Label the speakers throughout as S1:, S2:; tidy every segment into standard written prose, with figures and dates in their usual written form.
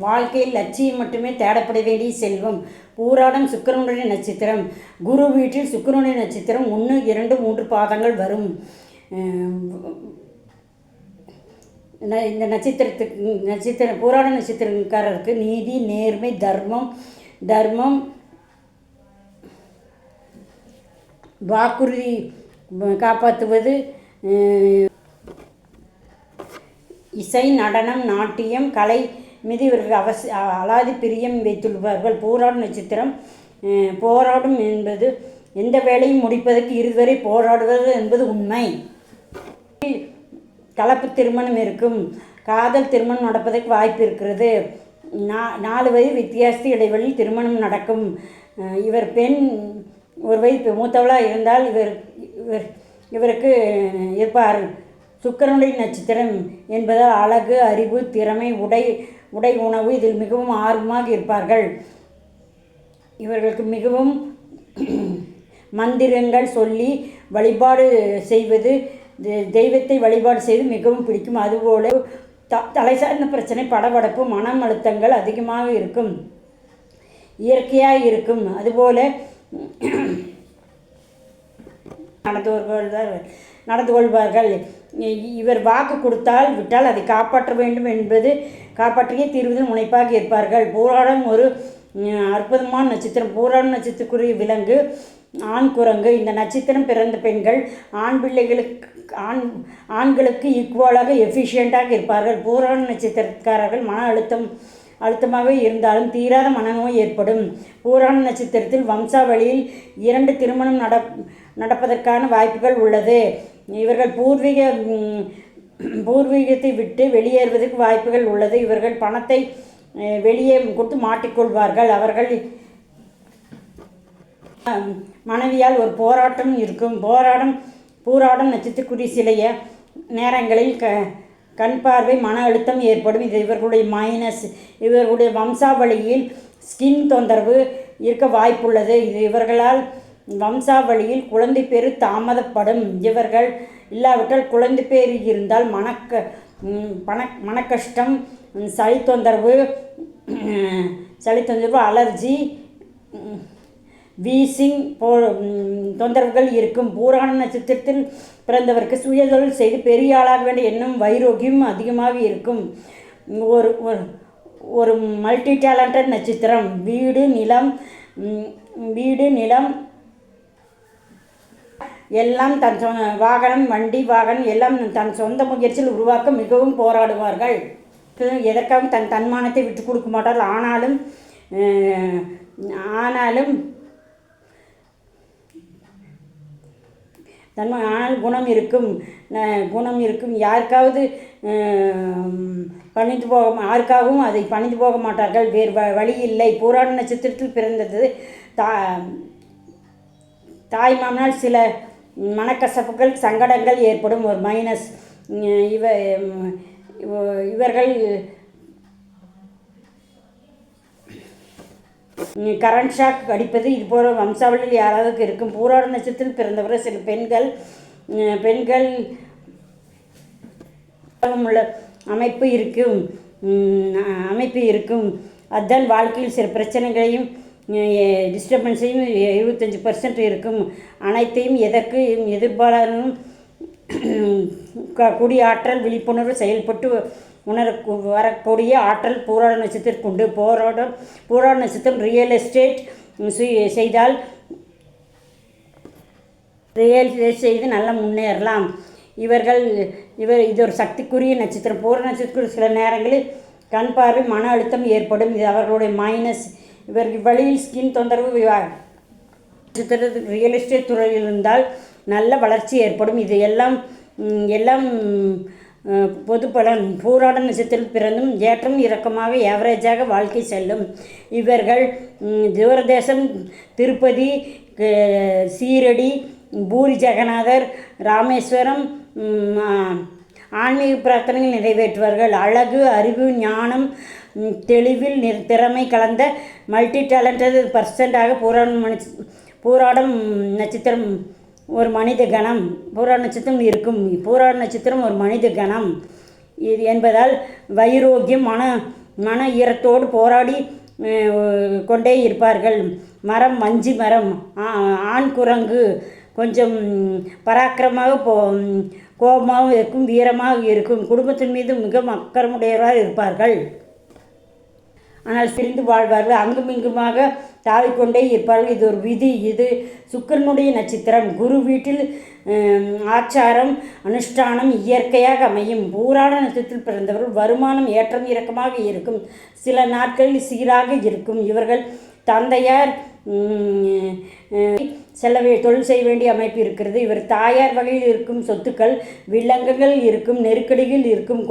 S1: வாழ்க்கையில் லட்சியம் மட்டுமே தேடப்பட வேண்டிய செல்வம். பூராடம் சுக்கிரனுடைய நட்சத்திரம். குரு வீட்டில் சுக்கிரனுடைய நட்சத்திரம் 1, 2, 3 பாதங்கள் வரும். இந்த நட்சத்திரம் பூராட நட்சத்திரக்காரருக்கு நீதி, நேர்மை, தர்மம், வாக்குறுதி காப்பாற்றுவது, இசை, நடனம், நாட்டியம், கலை மீது இவர்கள் அலாதி பிரியம் வைத்துள்ளார்கள். பூராட நட்சத்திரம் போராடும் என்பது எந்த வேலையும் முடிப்பதற்கு இருவரை போராடுவது என்பது உண்மை. கலப்பு திருமணம் இருக்கும். காதல் திருமணம் நடப்பதற்கு வாய்ப்பு இருக்கிறது. 4 வயது வித்தியாச இடைவெளியில் திருமணம் நடக்கும். இவர் பெண் 1 வயது மூத்தவளாக இருந்தால் இவருக்கு இருப்பார். சுக்கிரனுடைய நட்சத்திரம் என்பதால் அழகு, அறிவு, திறமை, உடை, உணவு இதில் மிகவும் ஆர்வமாக இருப்பார்கள். இவர்களுக்கு மிகவும் மந்திரங்கள் சொல்லி வழிபாடு செய்வது, தெய்வத்தை வழிபாடு செய்து மிகவும் பிடிக்கும். அதுபோல தலை சார்ந்த பிரச்சனை, படபடப்பு, மனம் அழுத்தங்கள் அதிகமாக இருக்கும். இயற்கையாக இருக்கும். அதுபோல நடந்து கொள்வார்கள். இவர் வாக்கு கொடுத்தால் விட்டால் அதை காப்பாற்ற வேண்டும் என்பது காப்பாற்றியே தீர்வதில் முனைப்பாக இருப்பார்கள். பூராடம் ஒரு அற்புதமான நட்சத்திரம். பூராடம் நட்சத்திரக்குரிய விலங்கு ஆண் குரங்கு. இந்த நட்சத்திரம் பிறந்த பெண்கள் ஆண்களுக்கு ஈக்குவலாக எஃபிஷியண்ட்டாக இருப்பார்கள். பூராட நட்சத்திரக்காரர்கள் மன அழுத்தமாக இருந்தாலும் தீராத மனநோய் ஏற்படும். பூராட நட்சத்திரத்தில் வம்சாவளியில் 2 திருமணம் நடப்பதற்கான வாய்ப்புகள் உள்ளது. இவர்கள் பூர்வீகத்தை விட்டு வெளியேறுவதற்கு வாய்ப்புகள் உள்ளது. இவர்கள் பணத்தை வெளியே கொடுத்து மாட்டிக்கொள்வார்கள். அவர்கள் மனைவியால் ஒரு போராட்டம் இருக்கும். பூராடம் நட்சத்திரக்குரிய சிலைய நேரங்களில் கண் பார்வை, மன அழுத்தம் ஏற்படும். இது இவர்களுடைய மைனஸ். இவர்களுடைய வம்சாவளியில் ஸ்கின் தொந்தரவு இருக்க வாய்ப்புள்ளது. இது இவர்களால் வம்சாவளியில் குழந்தை பேறு தாமதப்படும். இவர்கள் இல்லாவிட்டால் குழந்தை பேறு இருந்தால் மனக்கஷ்டம், சளி தொந்தரவு, அலர்ஜி, வீசிங் தொந்தரவுகள் இருக்கும். பூராட நட்சத்திரத்தில் பிறந்தவருக்கு சுயதொழில் செய்து பெரிய ஆளாக வேண்டிய எண்ணம், வைரோக்கியம் அதிகமாக இருக்கும். ஒரு மல்டி டேலண்டட் நட்சத்திரம். வீடு, நிலம் எல்லாம் வாகனம், வண்டி, எல்லாம் தன் சொந்த முயற்சியில் உருவாக்க மிகவும் போராடுவார்கள். எதற்காகவும் தன் தன்மானத்தை விட்டு கொடுக்க மாட்டார்கள். ஆனாலும் குணம் இருக்கும். யாருக்காகவும் அதை பணிந்து போக மாட்டார்கள். வேறு வழி இல்லை. பூராட நட்சத்திரத்தில் பிறந்தது தாய் மாமனால் சில மனக்கசப்புகள், சங்கடங்கள் ஏற்படும். ஒரு மைனஸ். இவர்கள் கரண்ட் ஷாக் அடிப்பது இதுபோல வம்சாவளியில் யாராவது இருக்கும். பூராட நட்சத்திரத்தில் பிறந்தவர்கள் சில பெண்கள் உள்ள அமைப்பு இருக்கும். அதுதான் வாழ்க்கையில் சில பிரச்சனைகளையும் டிஸ்டர்பன்ஸையும் 75% இருக்கும். அனைத்தையும் எதிர்பாராலும் கூடிய ஆற்றல், விழிப்புணர்வு செயல்பட்டு வரக்கூடிய ஆற்றல் பூராட நட்சத்திரத்திற்கு உண்டு. பூராட நட்சத்திரம் ரியல் எஸ்டேட் செய்து நல்லா முன்னேறலாம். இது ஒரு சக்திக்குரிய நட்சத்திரம். பூராட நட்சத்திரத்தில் சில நேரங்களில் கண் பார்வை, மன அழுத்தம் ஏற்படும். இது அவர்களுடைய மைனஸ். இவர்கள் வழியில் ஸ்கின் தொந்தரவு, நட்சத்திரத்தில் ரியல் எஸ்டேட் துறையில் இருந்தால் நல்ல வளர்ச்சி ஏற்படும். இது எல்லாம் பொது பலன். பூராட நட்சத்திரத்தில் பிறந்தும் ஏற்றம் இறக்கமாக ஏவரேஜாக வாழ்க்கை செல்லும். இவர்கள் தூரதேசம், திருப்பதி, சீரடி, பூரி ஜெகநாதர், ராமேஸ்வரம் ஆன்மீக பிரார்த்தனைகள் நிறைவேற்றுவார்கள். அழகு, அறிவு, ஞானம், தெளிவில் திறமை கலந்த மல்டி டேலண்டட் பர்சன்டாக பூராடம் நட்சத்திரம் ஒரு மனித கணம். பூராட நட்சத்திரம் இருக்கும். பூராட நட்சத்திரம் ஒரு மனித கணம். இது என்பதால் வைரோக்கியம், மன ஈரத்தோடு போராடி கொண்டே இருப்பார்கள். மரம் மஞ்சி மரம், ஆண் குரங்கு கொஞ்சம் பராக்கிரமாக கோபமாக இருக்கும், வீரமாக இருக்கும். குடும்பத்தின் மீது மிக அக்கறமுடையவராக இருப்பார்கள். ஆனால் பிரிந்து வாழ்வார்கள். அங்கும் இங்குமாக தாவிக்கொண்டே இருப்பார்கள். இது ஒரு விதி. இது சுக்கிரனுடைய நட்சத்திரம். குரு வீட்டில் ஆச்சாரம் அனுஷ்டானம் இயற்கையாக அமையும். பூராட நட்சத்திரத்தில் பிறந்தவர்கள் வருமானம் ஏற்றம் இறக்கமாக இருக்கும். சில நாட்களில் சீராக இருக்கும். இவர்கள் தந்தையார் தொழில் செய்ய வேண்டிய அமைப்பு இருக்கிறது. இவர் தாயார் வகையில் இருக்கும் சொத்துக்கள் வில்லங்கங்கள் இருக்கும். நெருக்கடிகள் இருக்கும்.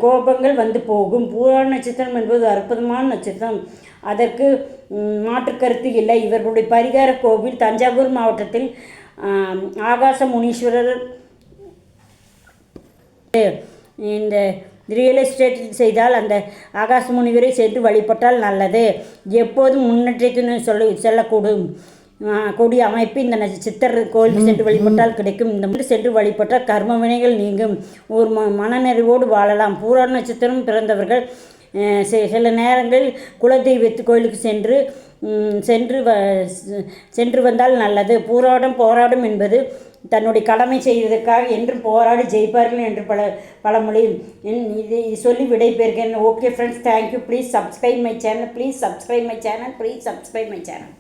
S1: கோபங்கள் வந்து போகும். பூராட நட்சத்திரம் என்பது அற்புதமான நட்சத்திரம். அதற்கு மாற்று கருத்து இல்லை. இவர்களுடைய பரிகார கோவில் தஞ்சாவூர் மாவட்டத்தில் ஆகாச முனீஸ்வரர். இந்த ரியல் எஸ்டேட் செய்தால் அந்த ஆகாச முனிவரை சென்று வழிபட்டால் நல்லது. எப்போதும் முன்னேற்றத்திற்கு செல்லக்கூடும் கூடிய அமைப்பு இந்த சித்தர் கோயிலுக்கு சென்று வழிபட்டால் கிடைக்கும். இந்த சென்று வழிபட்டால் கர்ம வினைகள் நீங்கும். ஒரு மனநிறைவோடு வாழலாம். பூராட நட்சத்திரம் பிறந்தவர்கள் சில நேரங்களில் குலதெய்வத்து கோயிலுக்கு சென்று வந்தால் நல்லது. போராடும் என்பது தன்னுடைய கடமை செய்வதற்காக என்றும் போராடி ஜெயிப்பார்கள் என்று பழமொழி. இதை சொல்லி விடைபெறுகிறேன். Okay friends, thank you. Please subscribe my channel.